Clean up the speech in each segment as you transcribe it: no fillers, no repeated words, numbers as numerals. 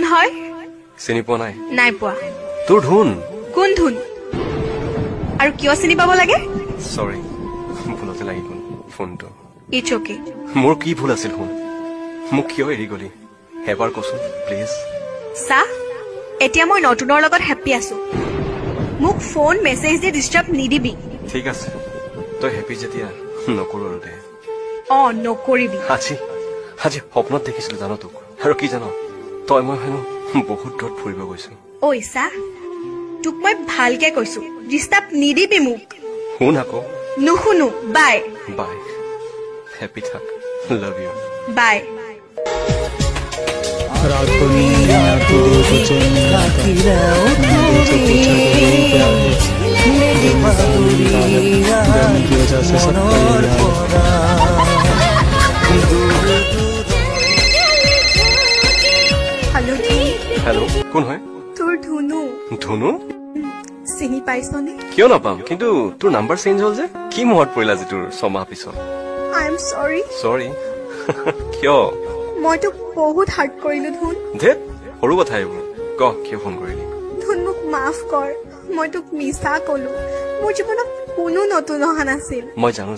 হয় চিনি পোৱা নাই নাই পোৱা তোৰ ধুন কোন ধুন আৰু কিয় চিনি পাব লাগে সৰি ভুলতে লাগি গ'ল ফোনটো ইটছ ওকে মোৰ কি ভুল আছিল শুন মোক কিয় এৰি গলি এবাৰ কচোন প্লিজ সা এতিয়া মই নতুনৰ লগত হেপি আছো মোক ফোন মেছেজ দি ডিস্টাৰ্ব নিদিবি ঠিক আছে তই হেপি যেতিয়া নকৰো আৰু দে নকৰিবি আজি সপনত দেখিছিলো জানো তোক আৰু কি জানো তই মই হেনো বহুত দূৰত ফুৰিব গৈছো ঐ সা তোক মই ভালকে কৈছো ডিস্টার্ব নিদিবি মোক শুন আকৌ নুশুনো বাই বাই হেপি থাক লাভ ইউ বাই रात को नींद आती दिल को चैन नहीं आता मैं दिल से पूछा तो यही प्यार है दिल में सब लिखा है गर्मी की वजह से सब हेलो हेलो কোন হয় তোৰ ধুনু ধুনু চিনি পাইছনে কিয় নাপাম কিন্তু তোৰ নাম্বাৰ চেঞ্জ হ'ল যে কি মনত পৰিলা যে তোৰ ছমাহ পিছত আই এম সৰি সৰি কিয় মই তোক বহুত হাৰ্ট কৰিলো ধুন ধেত সৰু কথা এইবোৰ ক কিয় ফোন কৰিলি ধুন মোক মাফ কৰ মই তোক মিছা কলো মোৰ জীৱনত কোনো নতুন অহা নাছিল মই জানো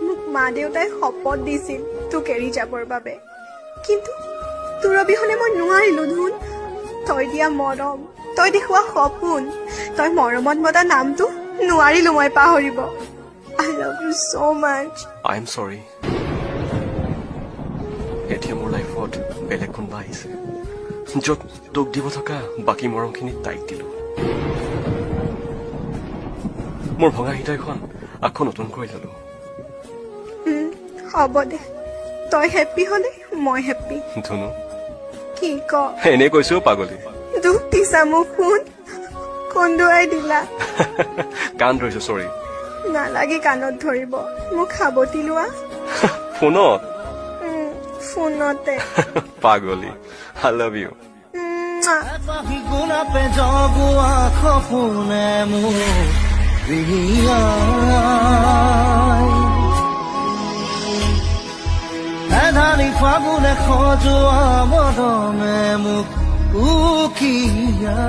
মোক মা দেউতাই শপত দিছিল তোক এৰি যাবৰ বাবে কিন্তু তোৰ অবিহনে মই নোৱাৰিলো ধুন তই দিয়া মৰম তই দেখুওৱা সপোন তই মৰমত মতা নামটো নোৱাৰিলো মই পাহৰিব I love you so mass I am সৰি এতিয়া মোৰ লাইফত বেলেগ কোনোবা আহিছে য'ত তোক দিব থকা বাকী মৰমখিনি তাইক দিলো মোৰ ভঙা হৃদয়খন আকৌ নতুন কৰি ললো হ'ব দে তই হেপি হলে মই হেপি ধুনু কি ক এনে কৈছো পাগলী দুখ দিছা মোক শুন কন্দুৱাই দিলা কাণ ধৰিছো চৰি নালাগে কাণত ধৰিব মোক সাৱটি লোৱা ফোনত ফোনতে পাগলী আই লাভ ইউ ধানি ফাগুনে খজোৱা মৰমে মোক উকিয়া